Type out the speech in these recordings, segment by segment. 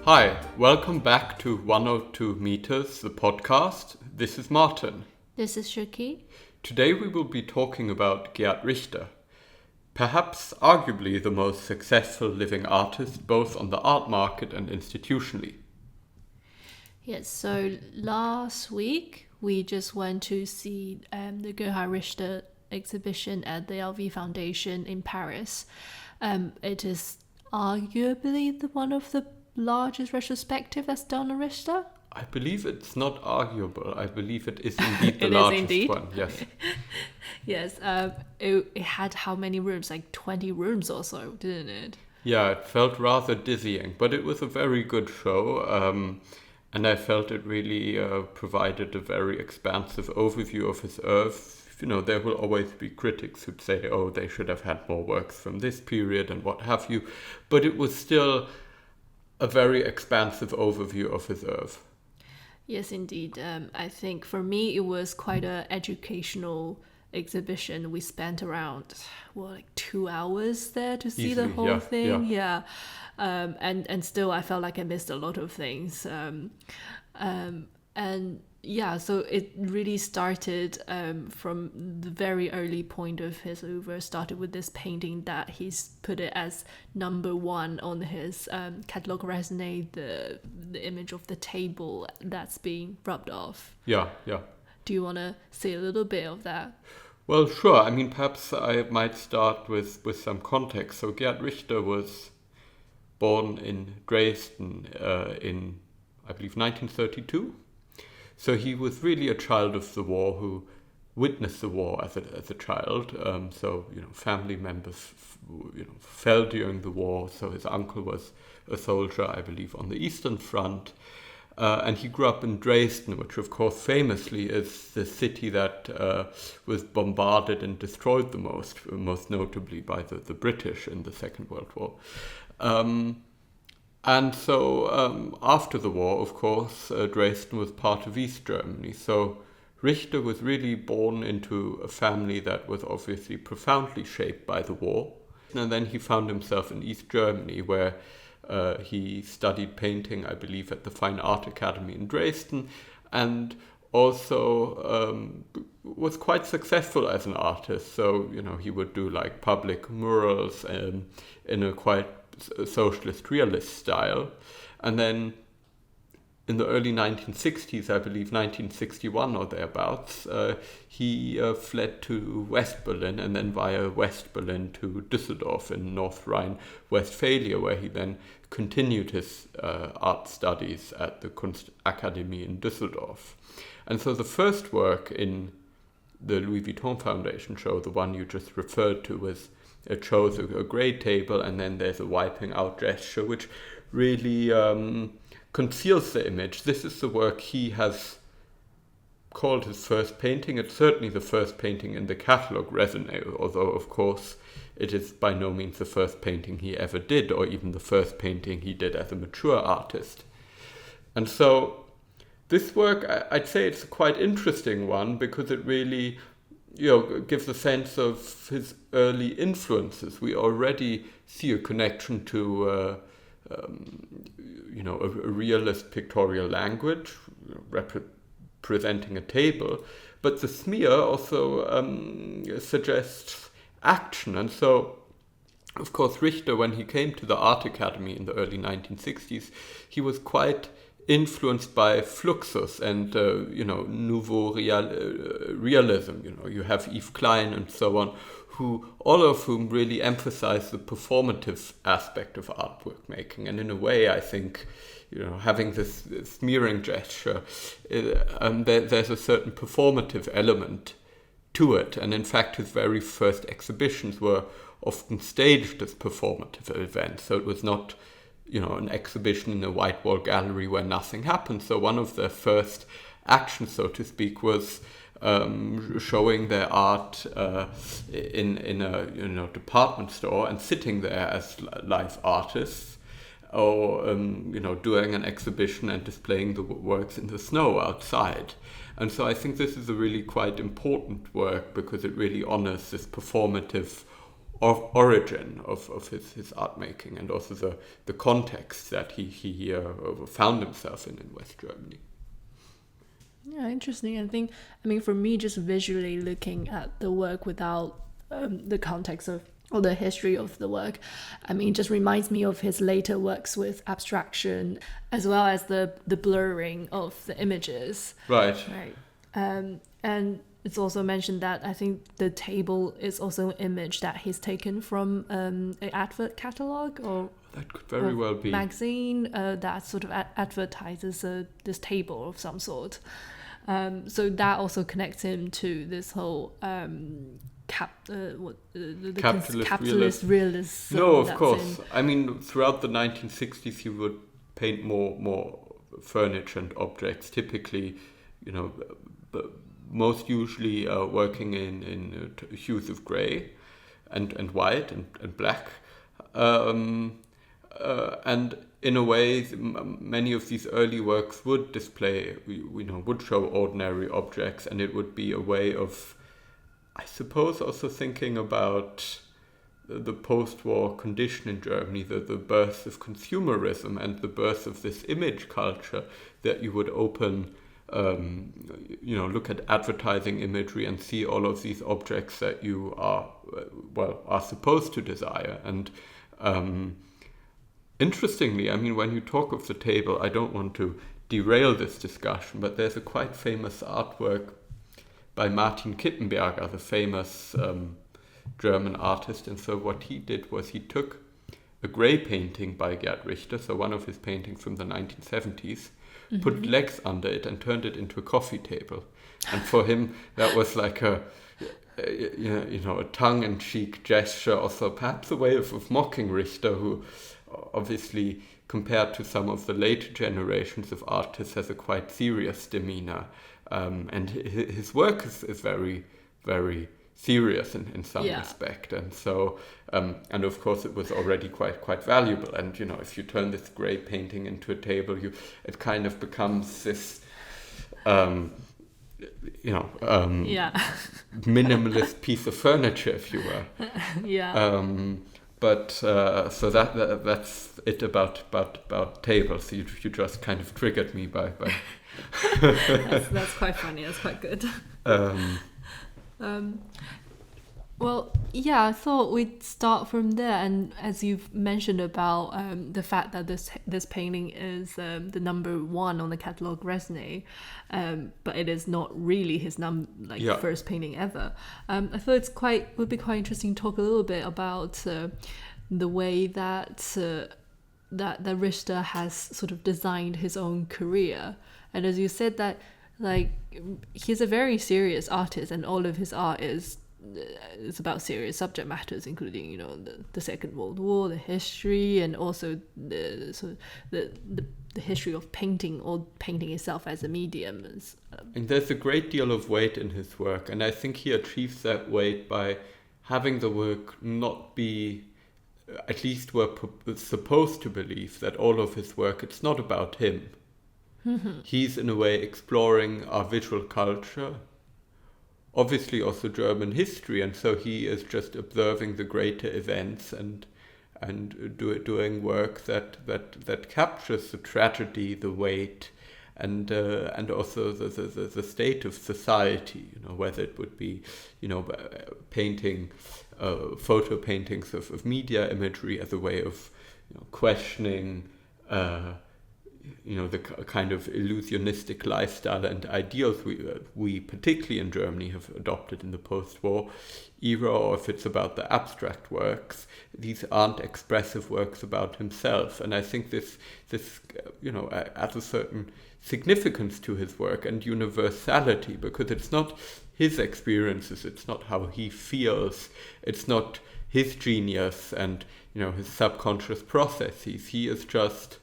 Hi, welcome back to 102 Meters, the podcast. This is Martin. This is Shuki. Today we will be talking about Gerhard Richter, perhaps arguably the most successful living artist both on the art market and institutionally. Yes, so last week we just went to see the Gerhard Richter exhibition at the LV Foundation in Paris. It is arguably one of the largest retrospective that's done on Richter. I believe it's not arguable. I believe it is indeed the largest one. Yes. Yes. It had how many rooms? Like 20 rooms or so, didn't it? Yeah, it felt rather dizzying, but it was a very good show. And I felt it really provided a very expansive overview of his oeuvre. You know, there will always be critics who'd say, oh, they should have had more works from this period and what have you. But it was still a very expansive overview of his oeuvre. Yes, indeed. I think for me it was quite an educational exhibition. We spent around 2 hours there to see the whole thing. Yeah. And still I felt like I missed a lot of things. So it really started from the very early point of his oeuvre. Started with this painting that he's put it as number one on his catalogue raisonné, the image of the table that's being rubbed off. Yeah. Do you want to say a little bit of that? Well, sure. I mean, perhaps I might start with some context. So Gerhard Richter was born in Dresden in, I believe, 1932. So he was really a child of the war who witnessed the war as a child. Family members, fell during the war. So his uncle was a soldier, I believe, on the Eastern Front. And he grew up in Dresden, which of course famously is the city that was bombarded and destroyed the most notably by the British in the Second World War. After the war, of course, Dresden was part of East Germany. So Richter was really born into a family that was obviously profoundly shaped by the war. And then he found himself in East Germany, where he studied painting, I believe, at the Fine Art Academy in Dresden, and also was quite successful as an artist. So, he would do like public murals in a quite socialist realist style. And then in the early 1960s, I believe 1961 or thereabouts, he fled to West Berlin and then via West Berlin to Düsseldorf in North Rhine-Westphalia, where he then continued his art studies at the Kunstakademie in Düsseldorf. And so the first work in the Louis Vuitton Foundation show, the one you just referred to, was it shows a grey table and then there's a wiping out gesture, which really conceals the image. This is the work he has called his first painting. It's certainly the first painting in the catalogue raisonné, although of course it is by no means the first painting he ever did, or even the first painting he did as a mature artist. And so this work, I'd say it's a quite interesting one because it really gives a sense of his early influences. We already see a connection to a realist pictorial language representing a table, but the smear also suggests action. And so, of course, Richter, when he came to the Art Academy in the early 1960s, he was quite influenced by Fluxus and Nouveau Realism. You have Yves Klein and so on, all of whom really emphasize the performative aspect of artwork making. And in a way, I think, having this smearing gesture, there's a certain performative element to it. And in fact, his very first exhibitions were often staged as performative events. So it was not an exhibition in a white wall gallery where nothing happened. So one of their first actions, so to speak, was showing their art in a department store and sitting there as live artists, or doing an exhibition and displaying the works in the snow outside. And so I think this is a really quite important work because it really honors this performative origin of his art making, and also the context that he found himself in West Germany. Yeah, interesting. I mean, for me, just visually looking at the work without the context of or the history of the work, I mean, just reminds me of his later works with abstraction, as well as the blurring of the images. Right. And it's also mentioned that I think the table is also an image that he's taken from an advert catalog or that could very well be magazine that sort of advertises this table of some sort. So that also connects him to this whole capitalist realism. No, of course. I mean, throughout the 1960s, he would paint more furniture and objects. Typically, most usually working in hues of grey and white and black. And in a way, many of these early works would display, would show ordinary objects, and it would be a way of, I suppose, also thinking about the post-war condition in Germany, the birth of consumerism and the birth of this image culture, that you would open, look at advertising imagery and see all of these objects that you are supposed to desire. And interestingly, I mean, when you talk of the table, I don't want to derail this discussion, but there's a quite famous artwork by Martin Kippenberger, the famous German artist. And so what he did was he took a grey painting by Gerhard Richter, so one of his paintings from the 1970s, put legs under it and turned it into a coffee table. And for him, that was like a tongue-in-cheek gesture, also perhaps a way of mocking Richter, who obviously, compared to some of the later generations of artists, has a quite serious demeanor. And his work is very, very serious in some respect. And so, and of course it was already quite valuable. And, if you turn this grey painting into a table, it kind of becomes this, minimalist piece of furniture, if you will. But so that's it about tables. You just kind of triggered me by. That's quite funny. That's quite good. Well, yeah, I thought we'd start from there. And as you've mentioned about the fact that this painting is the number 1 on the catalogue Resnay, but it is not really his first painting ever. I thought would be quite interesting to talk a little bit about the way that Richter has sort of designed his own career. And as you said, that he's a very serious artist, and all of his art is about serious subject matters, including the Second World War, the history, and also the history of painting, or painting itself as a medium. And there's a great deal of weight in his work, and I think he achieves that weight by having the work not be, at least we're supposed to believe that all of his work, it's not about him. He's in a way exploring our visual culture, obviously also German history, and so he is just observing the greater events and doing work that captures the tragedy, the weight, and also the state of society. Whether it would be painting, photo paintings of media imagery as a way of questioning. The kind of illusionistic lifestyle and ideals we particularly in Germany have adopted in the post-war era, or if it's about the abstract works, these aren't expressive works about himself. And I think this adds a certain significance to his work and universality, because it's not his experiences, it's not how he feels, it's not his genius and his subconscious processes. He is just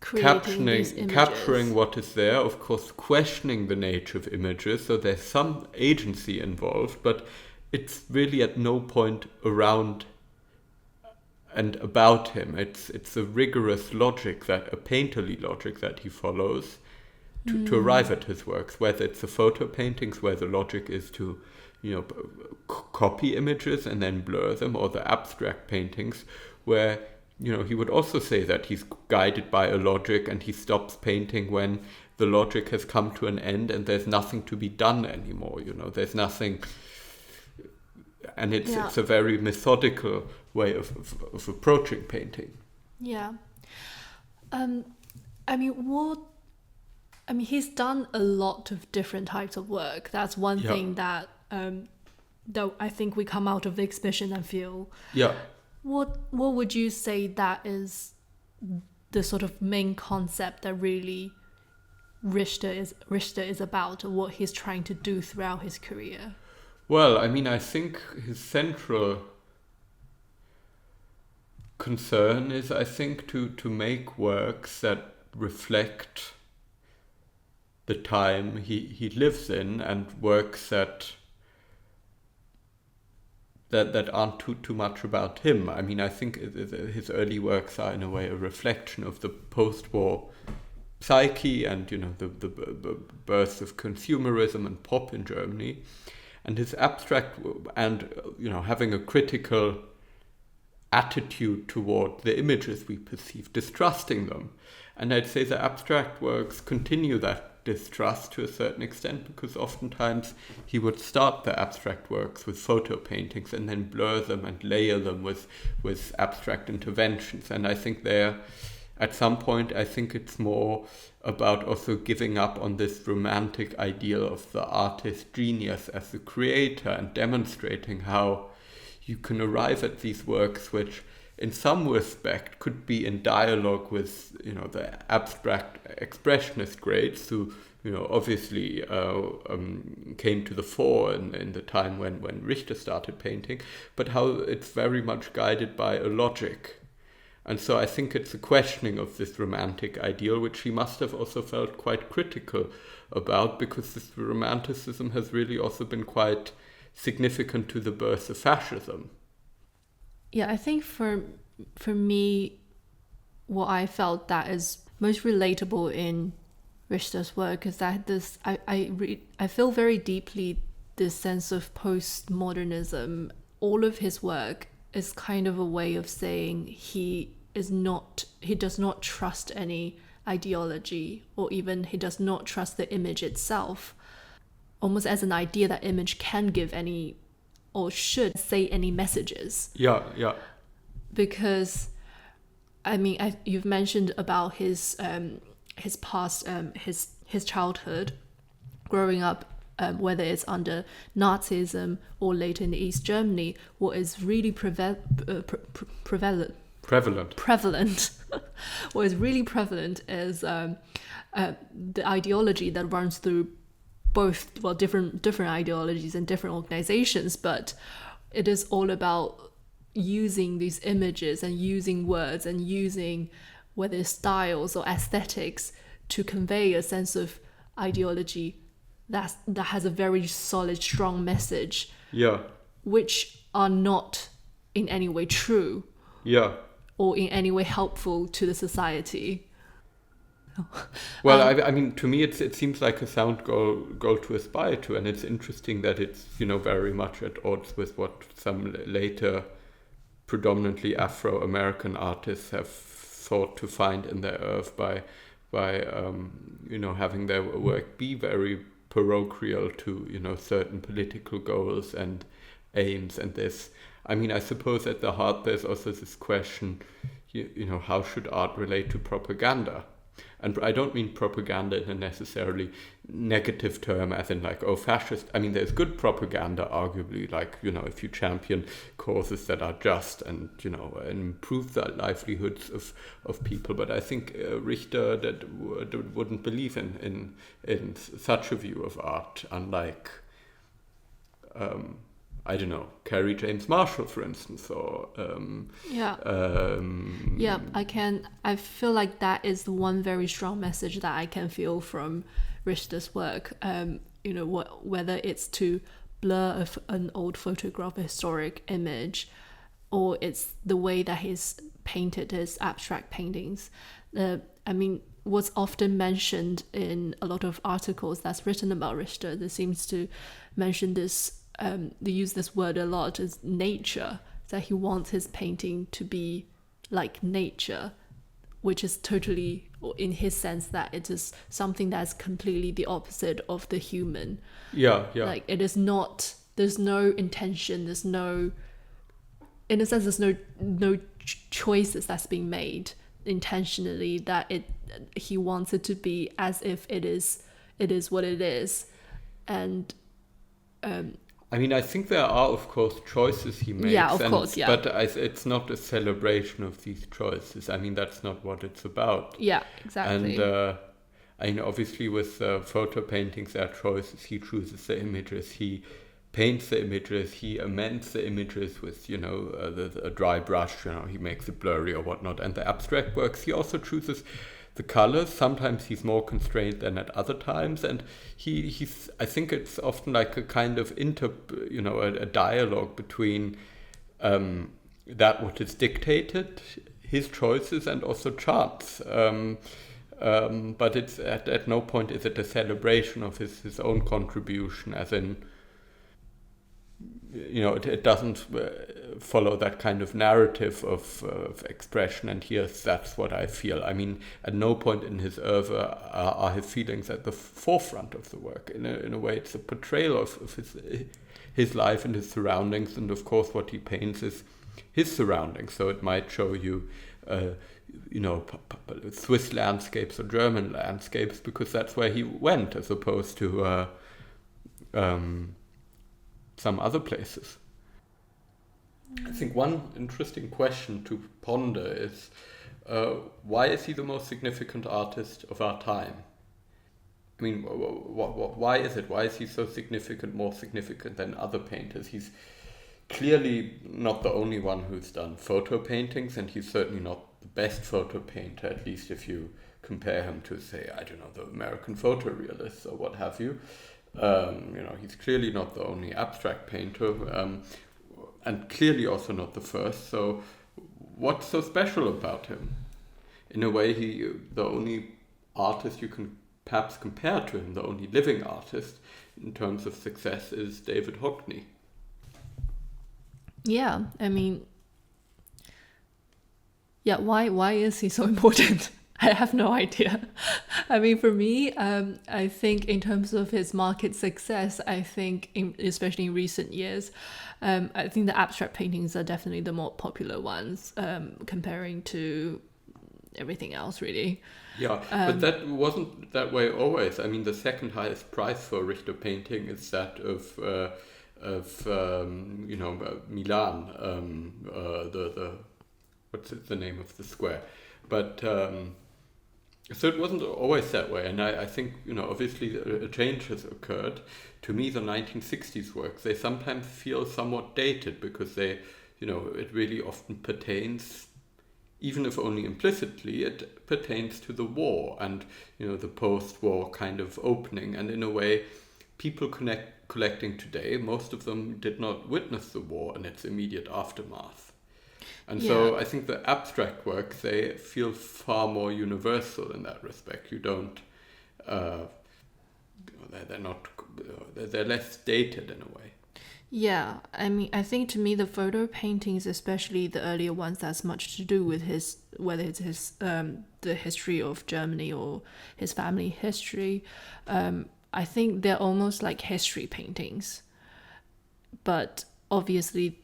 capturing what is there, of course, questioning the nature of images, so there's some agency involved, but it's really at no point around and about him. It's a rigorous logic, a painterly logic that he follows to arrive at his works, whether it's the photo paintings where the logic is to copy images and then blur them, or the abstract paintings where, he would also say that he's guided by a logic and he stops painting when the logic has come to an end and there's nothing to be done anymore, there's nothing. And it's a very methodical way of approaching painting. Yeah. He's done a lot of different types of work. That's one thing that I think we come out of the exhibition and feel. Yeah. What would you say that is the sort of main concept that really Richter is about, or what he's trying to do throughout his career? Well, I think his central concern is, to make works that reflect the time he lives in, and works that aren't too much about him. I think his early works are in a way a reflection of the post-war psyche and the birth of consumerism and pop in Germany, and his abstract and having a critical attitude toward the images we perceive, distrusting them. And I'd say the abstract works continue that distrust to a certain extent, because oftentimes he would start the abstract works with photo paintings and then blur them and layer them with abstract interventions. And I think there, at some point, I think it's more about also giving up on this romantic ideal of the artist genius as the creator, and demonstrating how you can arrive at these works which in some respect could be in dialogue with the abstract expressionist greats who obviously came to the fore in the time when Richter started painting, but how it's very much guided by a logic. And so I think it's a questioning of this romantic ideal, which he must have also felt quite critical about, because this romanticism has really also been quite significant to the birth of fascism. Yeah, I think for me, what I felt that is most relatable in Richter's work is that I feel very deeply this sense of postmodernism. All of his work is kind of a way of saying he does not trust any ideology, or even he does not trust the image itself, almost as an idea that image can give any or should say any messages. Yeah. Because you've mentioned about his past, his childhood, growing up, whether it's under Nazism or later in East Germany. What is really prevalent. What is really prevalent is the ideology that runs through both, different ideologies and different organizations, but it is all about using these images and using words and using whether styles or aesthetics to convey a sense of ideology that has a very solid, strong message. Yeah. Which are not in any way true. Yeah. Or in any way helpful to the society. Well, to me, it seems like a sound goal to aspire to, and it's interesting that it's very much at odds with what some later, predominantly Afro-American artists have thought to find in their oeuvre by having their work be very parochial to certain political goals and aims. And this, I suppose at the heart there's also this question, how should art relate to propaganda? And I don't mean propaganda in a necessarily negative term, as in like, fascist. There's good propaganda, arguably, like, if you champion causes that are just and, and improve the livelihoods of people. But I think Richter wouldn't believe in such a view of art, unlike, Carrie James Marshall, for instance, or I feel like that is the one very strong message that I can feel from Richter's work. Whether it's to blur an old photograph, a historic image, or it's the way that he's painted his abstract paintings. What's often mentioned in a lot of articles that's written about Richter, there seems to mention this they use this word a lot, is nature, that he wants his painting to be like nature, which is totally, in his sense, that it is something that's completely the opposite of the human. Yeah. Like, it is not, there's no intention, there's no, in a sense, there's no choices that's being made intentionally, that he wants it to be as if it is what it is. And I mean, I think there are, of course, choices he makes. Yeah, of course, yeah. But it's not a celebration of these choices. I mean, that's not what it's about. Yeah, exactly. And I mean, obviously, with photo paintings, there are choices. He chooses the images. He paints the images. He amends the images with, a dry brush. He makes it blurry or whatnot. And the abstract works, he also chooses the colors. Sometimes he's more constrained than at other times, and he's I think it's often like a kind of a dialogue between that what is dictated, his choices, and also chance. But it's at no point is it a celebration of his own contribution, as in, it doesn't follow that kind of narrative of expression, and that's what I feel. I mean, at no point in his oeuvre are his feelings at the forefront of the work. In a way, it's a portrayal of his life and his surroundings, and of course what he paints is his surroundings. So it might show you Swiss landscapes or German landscapes, because that's where he went, as opposed to some other places. I think one interesting question to ponder is, why is he the most significant artist of our time? I mean, why is it? Why is he so significant, more significant than other painters? He's clearly not the only one who's done photo paintings, and he's certainly not the best photo painter, at least if you compare him to, say, I don't know, the American photorealists or what have you. He's clearly not the only abstract painter, and clearly also not the first. So what's so special about him? In a way, the only artist you can perhaps compare to him, the only living artist in terms of success, is David Hockney. Yeah, I mean, why is he so important? I have no idea. I mean, for me, I think in terms of his market success, I think, especially in recent years, I think the abstract paintings are definitely the more popular ones, comparing to everything else, really. Yeah, but that wasn't that way always. I mean, the second highest price for Richter painting is that of Milan. What's the name of the square? But so it wasn't always that way, and I think, obviously a change has occurred. To me, the 1960s works, they sometimes feel somewhat dated, because they, it really often pertains, even if only implicitly, it pertains to the war and, the post-war kind of opening. And in a way, people collecting today, most of them did not witness the war and its immediate aftermath. And so I think the abstract works, they feel far more universal in that respect. You don't, they're less dated in a way. Yeah, I mean, I think to me the photo paintings, especially the earlier ones, that's much to do with whether it's the history of Germany or his family history. I think they're almost like history paintings, but obviously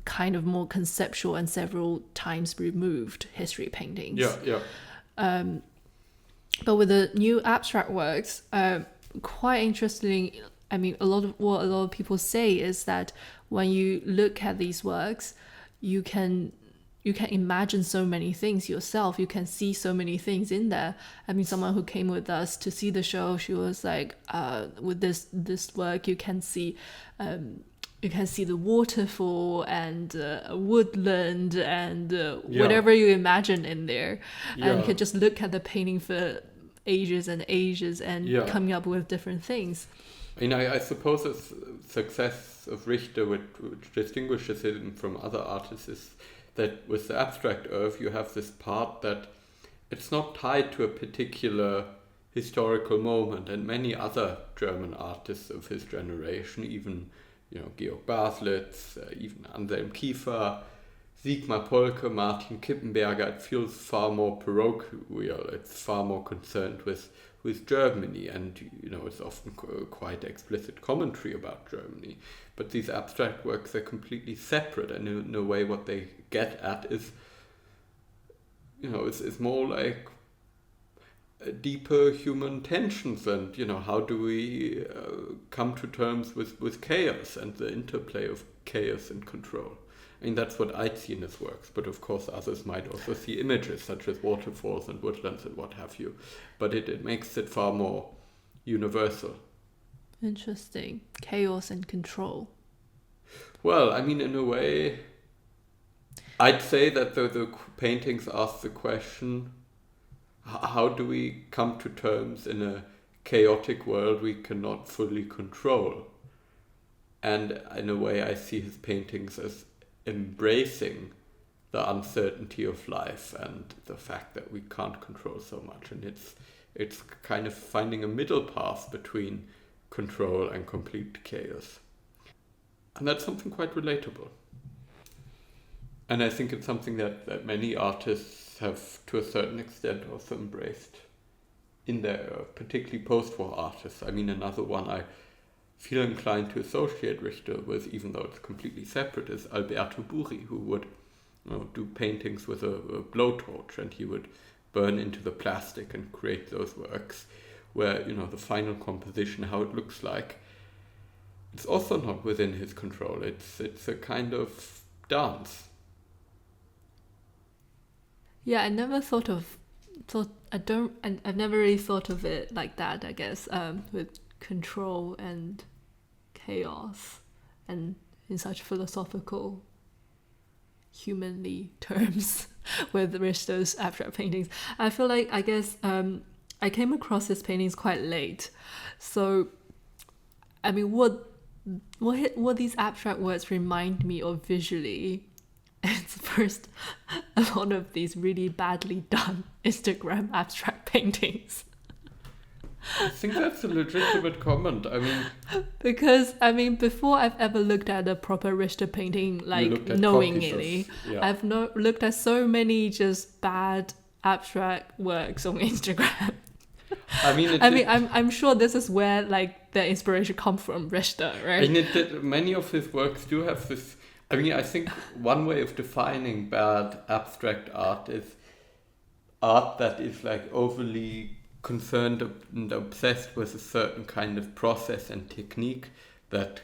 kind of more conceptual and several times removed history paintings. Yeah. But with the new abstract works, quite interesting. I mean, a lot of people say is that when you look at these works, you can imagine so many things yourself. You can see so many things in there. I mean, someone who came with us to see the show, she was like, with this work, you can see the waterfall and a woodland and whatever you imagine in there. And you can just look at the painting for ages and ages and coming up with different things. I mean, I suppose the success of Richter, which distinguishes him from other artists, is that with the abstract oeuvre, you have this part that it's not tied to a particular historical moment. And many other German artists of his generation, even Georg Baselitz, even Anselm Kiefer, Sigmar Polke, Martin Kippenberger. It feels far more parochial. It's far more concerned with Germany, and it's often quite explicit commentary about Germany. But these abstract works are completely separate, and in a way, what they get at is, it's more like deeper human tensions, and how do we come to terms with chaos and the interplay of chaos and control. I mean, that's what I'd see in his works, but of course others might also see images such as waterfalls and woodlands and what have you. But it makes it far more universal. Interesting. Chaos and control. Well, I mean, in a way, I'd say that the paintings ask the question, how do we come to terms in a chaotic world we cannot fully control? And in a way, I see his paintings as embracing the uncertainty of life and the fact that we can't control so much. And it's kind of finding a middle path between control and complete chaos. And that's something quite relatable. And I think it's something that many artists have, to a certain extent, also embraced in their, particularly post-war artists. I mean, another one I feel inclined to associate Richter with, even though it's completely separate, is Alberto Burri, who would do paintings with a blowtorch, and he would burn into the plastic and create those works where, the final composition, how it looks like, it's also not within his control. It's a kind of dance. Yeah, I've never really thought of it like that, I guess, with control and chaos, and in such philosophical, humanly terms with Richter's abstract paintings. I feel like, I guess, I came across his paintings quite late. So, I mean, what these abstract works remind me of visually, it's first a lot of these really badly done Instagram abstract paintings. I think that's a legitimate comment. I mean, because before I've ever looked at a proper Richter painting, like knowingly, yeah. I've looked at so many just bad abstract works on Instagram. I'm sure this is where like the inspiration comes from, Richter, right? And many of his works do have this. I mean, I think one way of defining bad abstract art is art that is like overly concerned and obsessed with a certain kind of process and technique that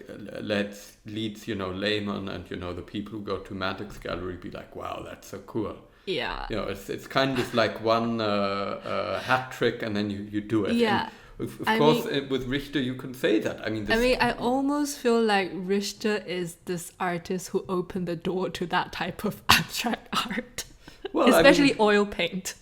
leads laymen and the people who go to Maddox Gallery be like, wow, that's so cool. Yeah. It's kind of like one hat trick and then you do it. Yeah. And of course, with Richter you can say that. I almost feel like Richter is this artist who opened the door to that type of abstract art. Well, especially oil paint.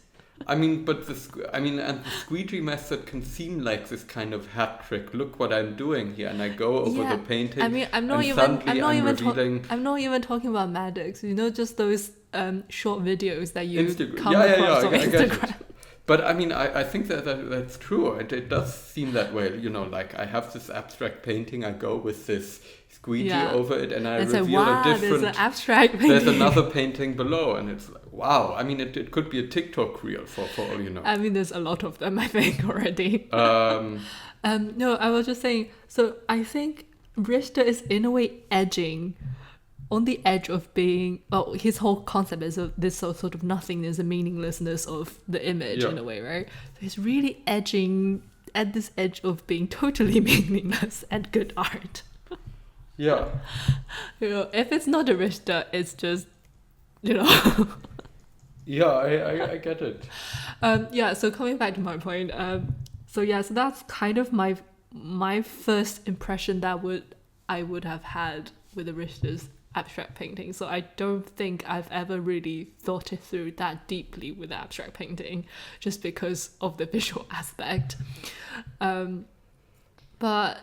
And the squeegee method can seem like this kind of hat trick. Look what I'm doing here, and I go over the painting. I'm not even talking about Maddox. Just those short videos that you come across on Instagram. But I think that's true. It does seem that way. Like I have this abstract painting, I go with this squeegee over it, and I reveal a different. There's an abstract painting. There's another painting below, and it's like, wow. It could be a TikTok reel for all you know. There's a lot of them, I think, already. No, I was just saying. So I think Richter is in a way edging on the edge of being, well, his whole concept is of this sort of nothingness and meaninglessness of the image in a way, right? So he's really edging at this edge of being totally meaningless and good art. Yeah. If it's not a Richter, it's just, Yeah, I get it. So coming back to my point, so that's kind of my first impression that I would have had with the Richter's abstract painting. So I don't think I've ever really thought it through that deeply with abstract painting, just because of the visual aspect. But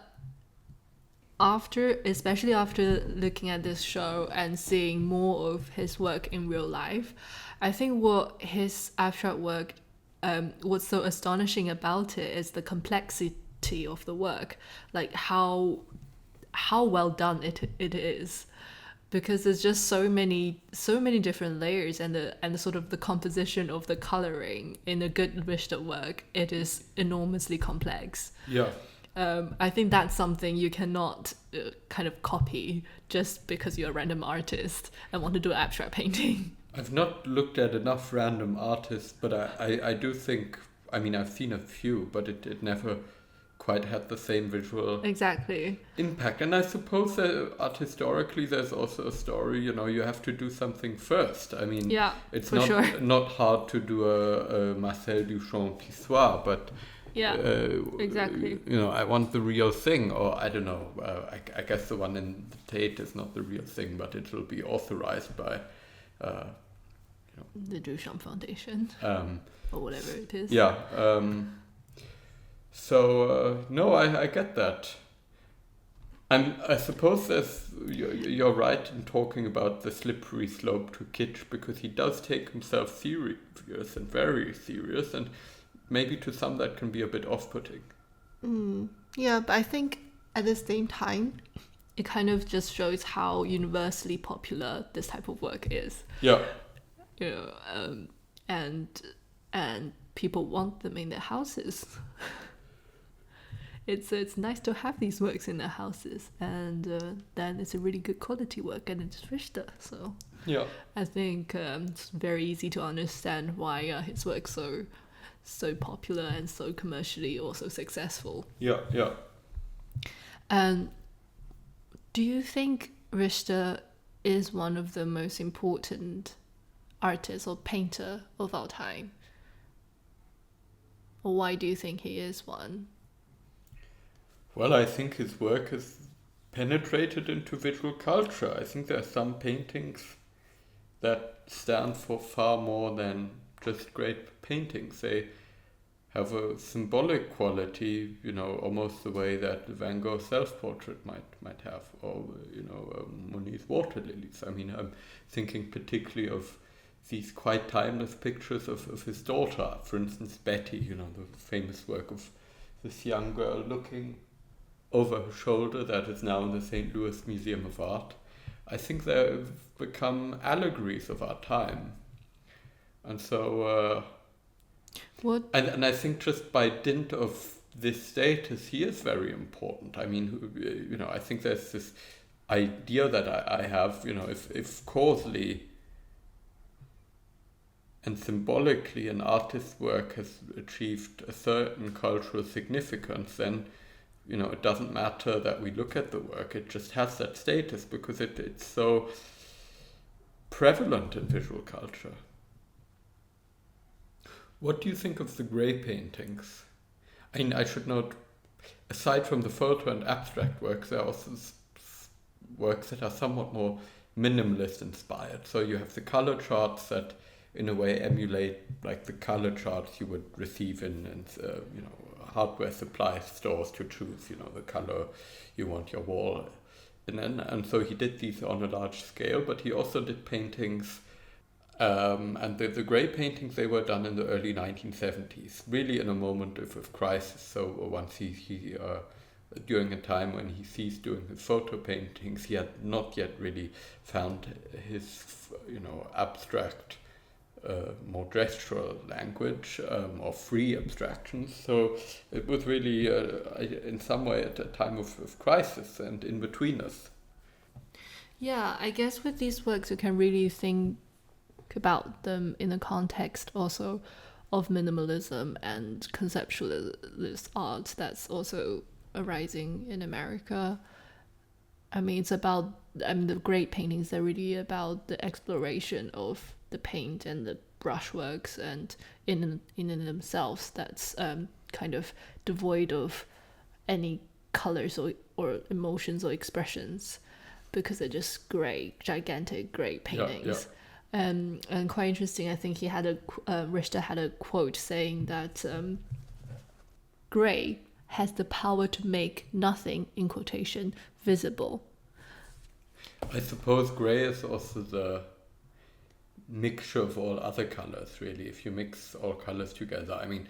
especially after looking at this show and seeing more of his work in real life, I think what his abstract work, what's so astonishing about it is the complexity of the work, like how how well done it is, because there's just so many different layers, and the sort of the composition of the coloring in a good Richter work, it is enormously complex. Yeah. I think that's something you cannot kind of copy just because you're a random artist and want to do abstract painting. I've not looked at enough random artists, but I do think, I mean, I've seen a few, but it never quite had the same visual Exactly. impact. And I suppose that art historically, there's also a story, you know, you have to do something first. I mean, Yeah, it's for sure. not hard to do a Marcel Duchamp Pissoir, but Yeah, exactly. you know, I want the real thing, or I don't know, I guess the one in the Tate is not the real thing, but it will be authorized by The Duchamp Foundation, or whatever it is. yeah. So no, I get that. I suppose you're right in talking about the slippery slope to kitsch, because he does take himself serious and very serious, and maybe to some that can be a bit off-putting. Yeah, but I think at the same time, it kind of just shows how universally popular this type of work is. Yeah. You know, and people want them in their houses. It's nice to have these works in their houses, and then it's a really good quality work, and it's Richter. So Yeah. I think it's very easy to understand why his work's so popular and so commercially also successful. Yeah. Yeah. Do you think Richter is one of the most important artists or painter of our time? Or why do you think he is one? Well, I think his work has penetrated into visual culture. I think there are some paintings that stand for far more than just great paintings. They have a symbolic quality, you know, almost the way that Van Gogh's self-portrait might have, or, you know, Monet's water lilies. I mean, I'm thinking particularly of these quite timeless pictures of his daughter. For instance, Betty, you know, the famous work of this young girl looking over her shoulder that is now in the St. Louis Museum of Art. I think they've become allegories of our time. And so... What? And I think just by dint of this status, he is very important. I mean, you know, I think there's this idea that I have, you know, if causally and symbolically an artist's work has achieved a certain cultural significance, then, you know, it doesn't matter that we look at the work, it just has that status because it's so prevalent in visual culture. What do you think of the grey paintings? I mean, I should note, aside from the photo and abstract works, there are also works that are somewhat more minimalist inspired. So you have the color charts that in a way emulate like the color charts you would receive in you know, hardware supply stores to choose, you know, the color you want your wall. And so he did these on a large scale, but he also did paintings. And the grey paintings, they were done in the early 1970s, really in a moment of crisis. So once he during a time when he ceased doing his photo paintings, he had not yet really found his, you know, abstract, more gestural language or free abstractions. So it was really, in some way, at a time of crisis and in between us. Yeah, I guess with these works, you can really think about them in the context also of minimalism and conceptualist art that's also arising in America. I mean, it's about, I mean, the great paintings are really about the exploration of the paint and the brushworks, and in themselves that's kind of devoid of any colors or emotions or expressions, because they're just great, gigantic, great paintings. Yeah, yeah. And quite interesting, I think he had Richter had a quote saying that grey has the power to make nothing, in quotation, visible. I suppose grey is also the mixture of all other colors, really. If you mix all colors together, I mean,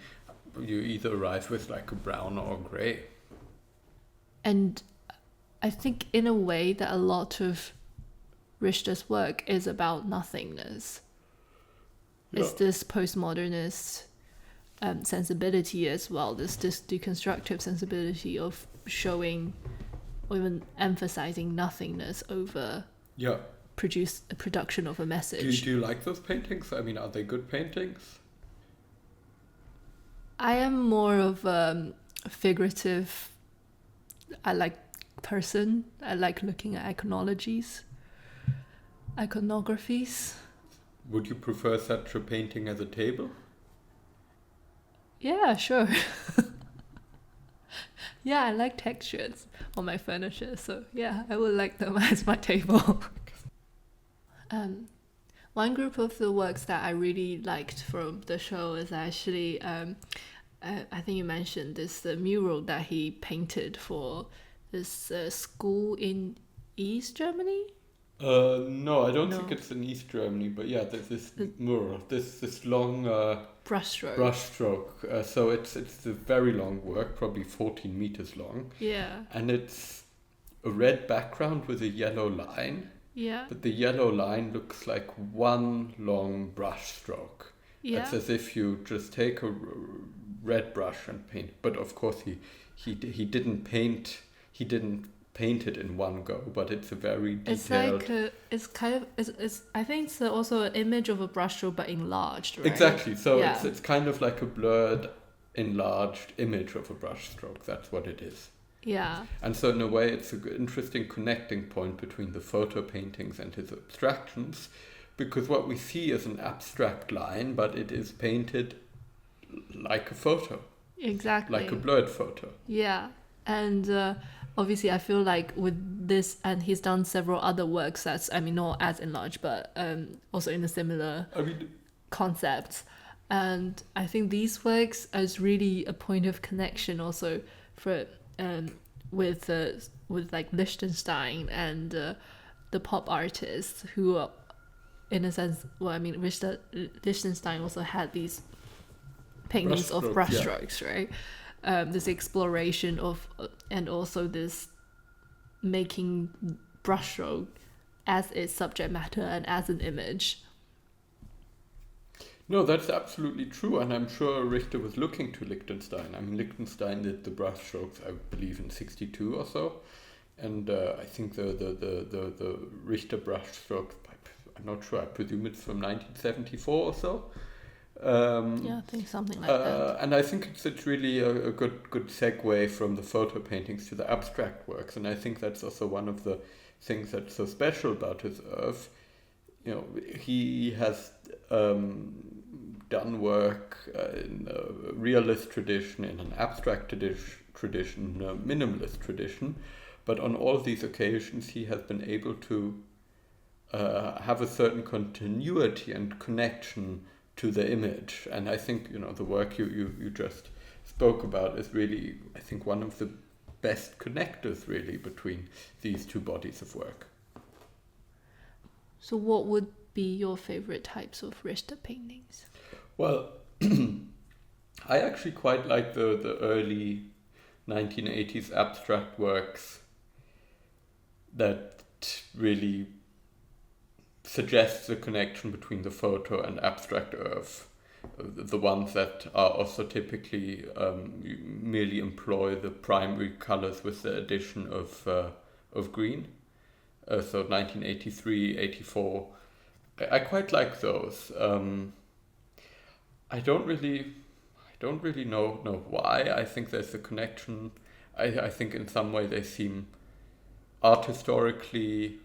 you either arrive with like a brown or grey. And I think in a way that a lot of Richter's work is about nothingness. It's this postmodernist sensibility as well, this deconstructive sensibility of showing or even emphasizing nothingness over production of a message. Do you like those paintings? I mean, are they good paintings? I am more of a figurative, I like person. I like looking at iconographies. Would you prefer such a painting as a table? Yeah, sure. Yeah, I like textures on my furniture, so yeah, I would like them as my table. One group of the works that I really liked from the show is actually, I think you mentioned this mural that he painted for this school in East Germany. No, I don't think it's in East Germany, but yeah, there's this mural, this long brushstroke. So it's a very long work, probably 14 meters long. Yeah. And it's a red background with a yellow line. Yeah. But the yellow line looks like one long brushstroke. Yeah. It's as if you just take a red brush and paint. But of course, he didn't paint it in one go, but it's a very detailed. I think it's also an image of a brushstroke but enlarged, right? Exactly. So it's kind of like a blurred, enlarged image of a brushstroke. That's what it is. Yeah. And so in a way, it's an interesting connecting point between the photo paintings and his abstractions, because what we see is an abstract line, but it is painted like a photo. Exactly. Like a blurred photo. Yeah. And obviously, I feel like with this, and he's done several other works that's, I mean, not as enlarged, but also in a similar concept. And I think these works as really a point of connection also for with like Liechtenstein and the pop artists who are, in a sense, well, I mean, Liechtenstein also had these paintings of brushstrokes, right? This exploration of, and also this making brushstroke as its subject matter and as an image. No, that's absolutely true, and I'm sure Richter was looking to Liechtenstein. I mean, Liechtenstein did the brushstrokes, I believe, in '62 or so, and I think the Richter brushstrokes, I'm not sure, I presume it's from 1974 or so. I think something like that. And I think it's really a good segue from the photo paintings to the abstract works, and I think that's also one of the things that's so special about his work. You know, he has done work in a realist tradition, in an abstract tradition, a minimalist tradition, but on all these occasions he has been able to have a certain continuity and connection to the image. And I think, you know, the work you just spoke about is really, I think, one of the best connectors really between these two bodies of work. So what would be your favorite types of Richter paintings? Well, I actually quite like the early 1980s abstract works that really suggests the connection between the photo and abstract earth. The ones that are also typically merely employ the primary colors with the addition of green. So 1983, 84. I quite like those. I don't really know why. I think there's a connection. I think in some way they seem art historically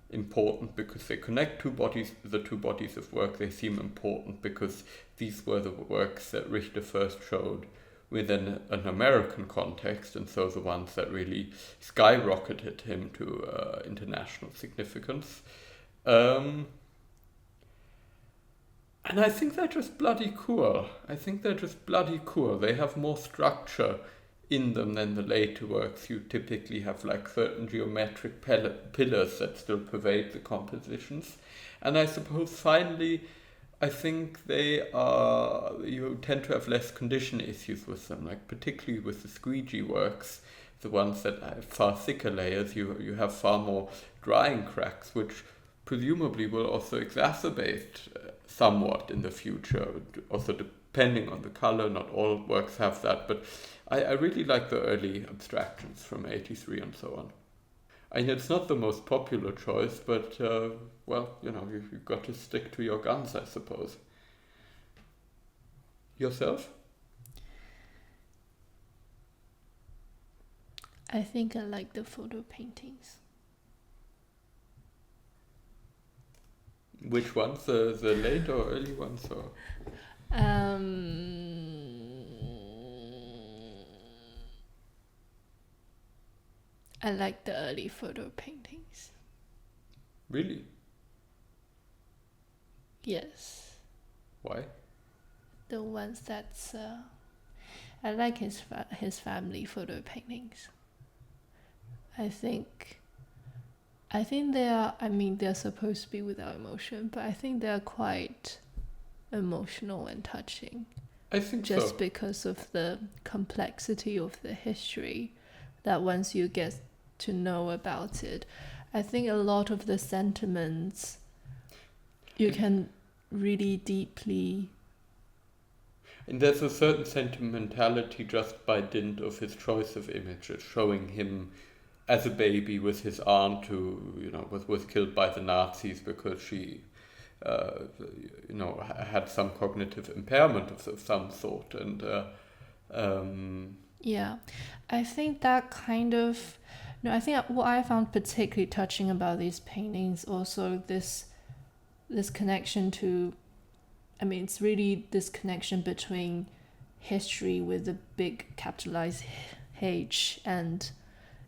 important because they connect the two bodies of work. They seem important because these were the works that Richter first showed within an American context, and so the ones that really skyrocketed him to international significance. And I think they're just bloody cool. They have more structure in them than the later works. You typically have like certain geometric pillars that still pervade the compositions. And I suppose finally, I think you tend to have less condition issues with them, like particularly with the squeegee works. the ones that have far thicker layers, you have far more drying cracks, which presumably will also exacerbate somewhat in the future, also depending on the color. Not all works have that, but I really like the early abstractions from 83 and so on. And it's not the most popular choice, but, well, you've got to stick to your guns, I suppose. Yourself? I think I like the photo paintings. Which ones? The late or early ones? Or? I like the early photo paintings. Really? Yes. Why? The ones that's... I like his family photo paintings. I think they are, they're supposed to be without emotion, but I think they're quite emotional and touching. I think just so. Because of the complexity of the history, that once you get to know about it, I think a lot of the sentiments you can really deeply... And there's a certain sentimentality just by dint of his choice of images, showing him as a baby with his aunt who, was killed by the Nazis because she, had some cognitive impairment of some sort. And yeah, I think that kind of... I think what I found particularly touching about these paintings also this connection to... it's really this connection between history with the big capitalized H and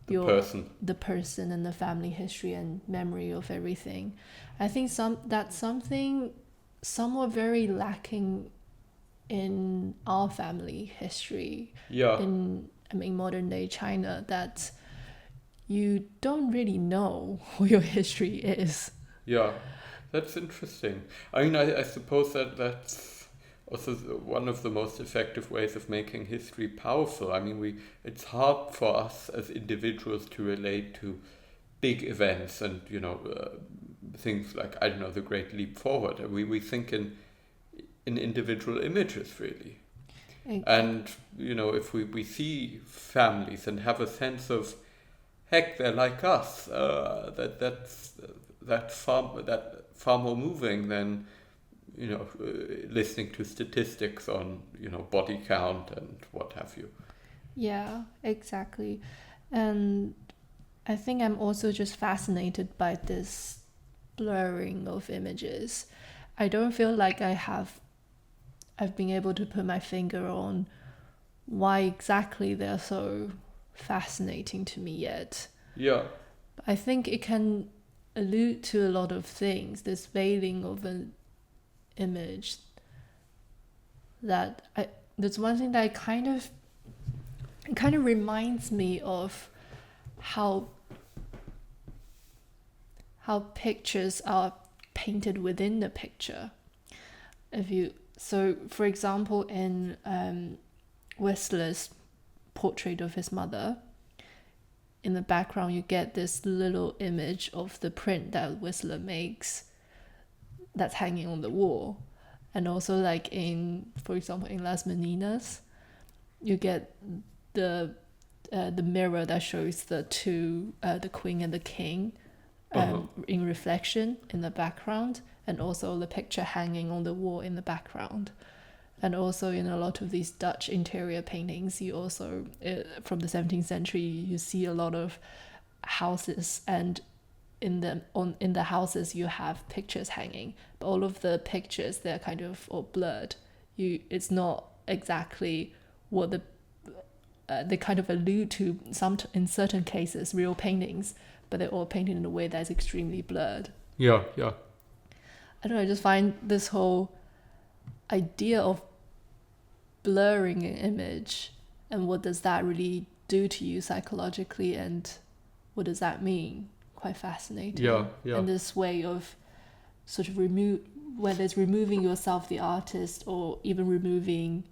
the person and the family history and memory of everything. I think that's something somewhat very lacking in our family history. Yeah. In modern day China, that you don't really know what your history is. Yeah. That's interesting. I suppose that's also one of the most effective ways of making history powerful. It's hard for us as individuals to relate to big events and, things like, the Great Leap Forward. We think in individual images, really. Exactly. And, if we see families and have a sense of, heck, they're like us, that's far more moving than listening to statistics on body count and what have you. Yeah, exactly. And I think I'm also just fascinated by this blurring of images. I don't feel like I've been able to put my finger on why exactly they're so fascinating to me yet. Yeah. I think it can allude to a lot of things, this veiling of an image. There's one thing that it kind of reminds me of how pictures are painted within the picture. So for example, in Whistler's portrait of his mother, in the background you get this little image of the print that Whistler makes that's hanging on the wall. And also for example in Las Meninas, you get the mirror that shows the two, the queen and the king, in reflection in the background, and also the picture hanging on the wall in the background. And also in a lot of these Dutch interior paintings, you also, from the 17th century, you see a lot of houses, and in the houses you have pictures hanging, but all of the pictures, they're kind of all blurred. It's not exactly what they kind of allude to in certain cases real paintings, but they're all painted in a way that's extremely blurred. Yeah. I don't know, I just find this whole idea of blurring an image and what does that really do to you psychologically, and what does that mean, quite fascinating. Yeah. And this way of sort of whether it's removing yourself, the artist, or even removing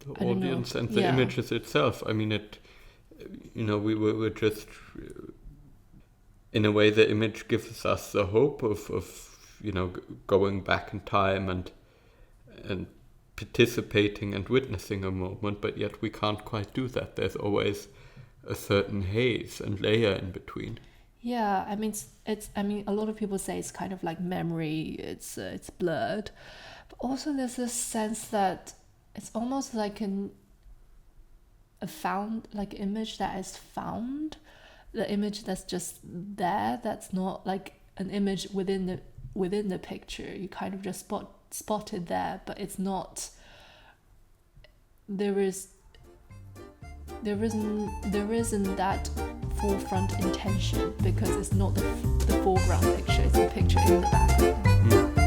the audience and the images itself. we're just, in a way, the image gives us the hope of going back in time and participating and witnessing a moment, but yet we can't quite do that. There's always a certain haze and layer in between. Yeah, I mean, a lot of people say it's kind of like memory. It's blurred, but also there's this sense that it's almost like a found, like image that is found, the image that's just there. That's not like an image within the picture. You kind of just spot it there, but it's not. There isn't that forefront intention because it's not the foreground picture. It's a picture in the background.